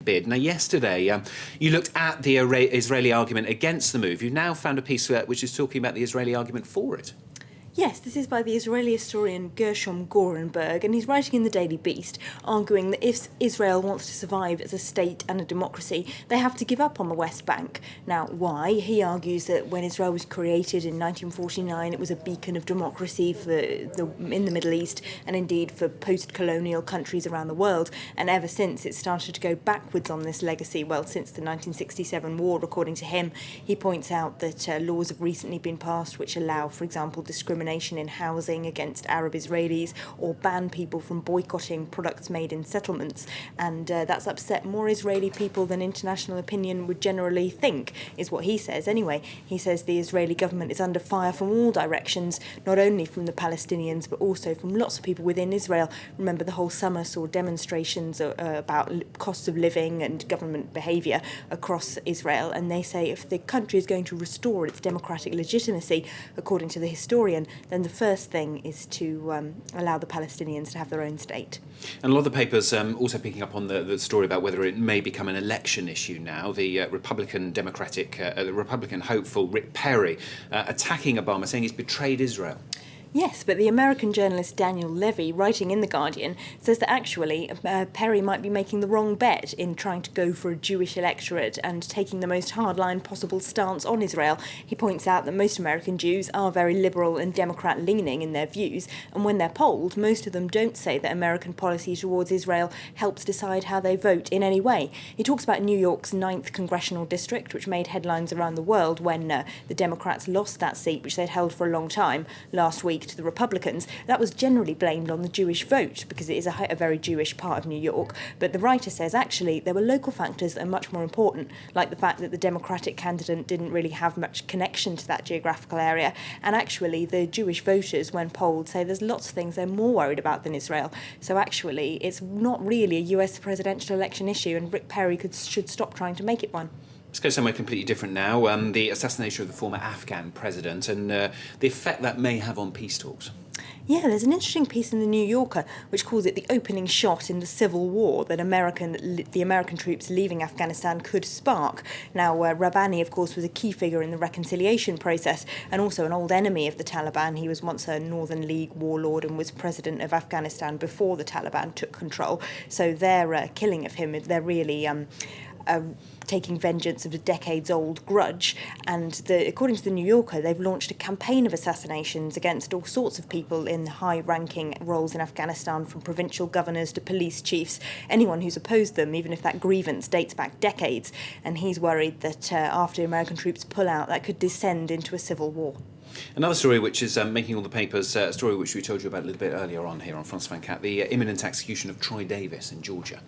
bid. Now, yesterday, you looked at the Israeli argument against the move. You've now found a piece which is talking about the Israeli argument for it. Yes, this is by the Israeli historian Gershom Gorenberg, and he's writing in the Daily Beast, arguing that if Israel wants to survive as a state and a democracy, they have to give up on the West Bank. Now, why? He argues that when Israel was created in 1949, it was a beacon of democracy in the Middle East, and indeed for post-colonial countries around the world, and ever since it started to go backwards on this legacy. Well, since the 1967 war, according to him, he points out that laws have recently been passed which allow, for example, discrimination in housing against Arab Israelis, or ban people from boycotting products made in settlements, and that's upset more Israeli people than international opinion would generally think, is what he says. Anyway, he says the Israeli government is under fire from all directions, not only from the Palestinians but also from lots of people within Israel. Remember, the whole summer saw demonstrations about costs of living and government behaviour across Israel, and they say if the country is going to restore its democratic legitimacy, according to the historian, then the first thing is to allow the Palestinians to have their own state. And a lot of the papers also picking up on the story about whether it may become an election issue now. The Republican hopeful Rick Perry attacking Obama, saying he's betrayed Israel. Yes, but the American journalist Daniel Levy, writing in The Guardian, says that actually Perry might be making the wrong bet in trying to go for a Jewish electorate and taking the most hardline possible stance on Israel. He points out that most American Jews are very liberal and Democrat-leaning in their views, and when they're polled, most of them don't say that American policy towards Israel helps decide how they vote in any way. He talks about New York's 9th congressional district, which made headlines around the world when the Democrats lost that seat, which they'd held for a long time, last week to the Republicans. That was generally blamed on the Jewish vote because it is a very Jewish part of New York. But the writer says actually there were local factors that are much more important, like the fact that the Democratic candidate didn't really have much connection to that geographical area. And actually the Jewish voters, when polled, say there's lots of things they're more worried about than Israel. So actually it's not really a US presidential election issue, and Rick Perry should stop trying to make it one. Let's go somewhere completely different now. The assassination of the former Afghan president and the effect that may have on peace talks. Yeah, there's an interesting piece in The New Yorker which calls it the opening shot in the civil war that the American troops leaving Afghanistan could spark. Now, Rabbani, of course, was a key figure in the reconciliation process and also an old enemy of the Taliban. He was once a Northern League warlord and was president of Afghanistan before the Taliban took control. So their killing of him, they're really taking vengeance of a decades-old grudge. And according to The New Yorker, they've launched a campaign of assassinations against all sorts of people in high-ranking roles in Afghanistan, from provincial governors to police chiefs, anyone who's opposed them, even if that grievance dates back decades. And he's worried that after American troops pull out, that could descend into a civil war. Another story which is making all the papers, a story which we told you about a little bit earlier on here on France 24, the imminent execution of Troy Davis in Georgia.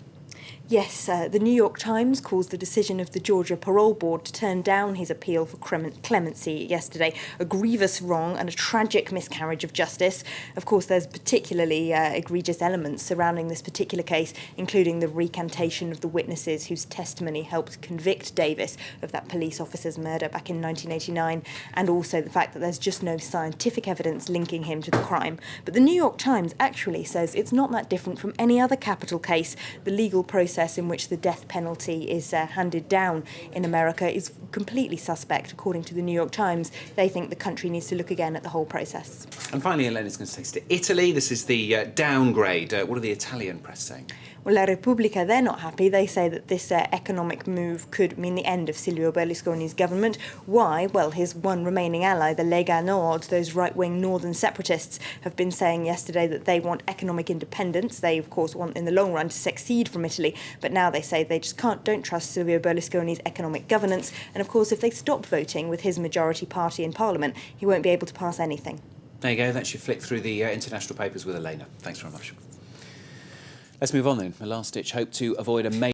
Yes, the New York Times calls the decision of the Georgia Parole Board to turn down his appeal for clemency yesterday a grievous wrong and a tragic miscarriage of justice. Of course, there's particularly egregious elements surrounding this particular case, including the recantation of the witnesses whose testimony helped convict Davis of that police officer's murder back in 1989, and also the fact that there's just no scientific evidence linking him to the crime. But the New York Times actually says it's not that different from any other capital case. The legal process in which the death penalty is handed down in America is completely suspect, according to the New York Times. They think the country needs to look again at the whole process. And finally, Elena's going to take us to Italy. This is the downgrade. What are the Italian press saying? Well, La Repubblica, they're not happy. They say that this economic move could mean the end of Silvio Berlusconi's government. Why? Well, his one remaining ally, the Lega Nord, those right-wing northern separatists, have been saying yesterday that they want economic independence. They, of course, want in the long run to secede from Italy, but now they say they just don't trust Silvio Berlusconi's economic governance. And, of course, if they stop voting with his majority party in Parliament, he won't be able to pass anything. There you go. That's your flick through the international papers with Elena. Thanks very much. Let's move on then. A last-ditch hope to avoid a major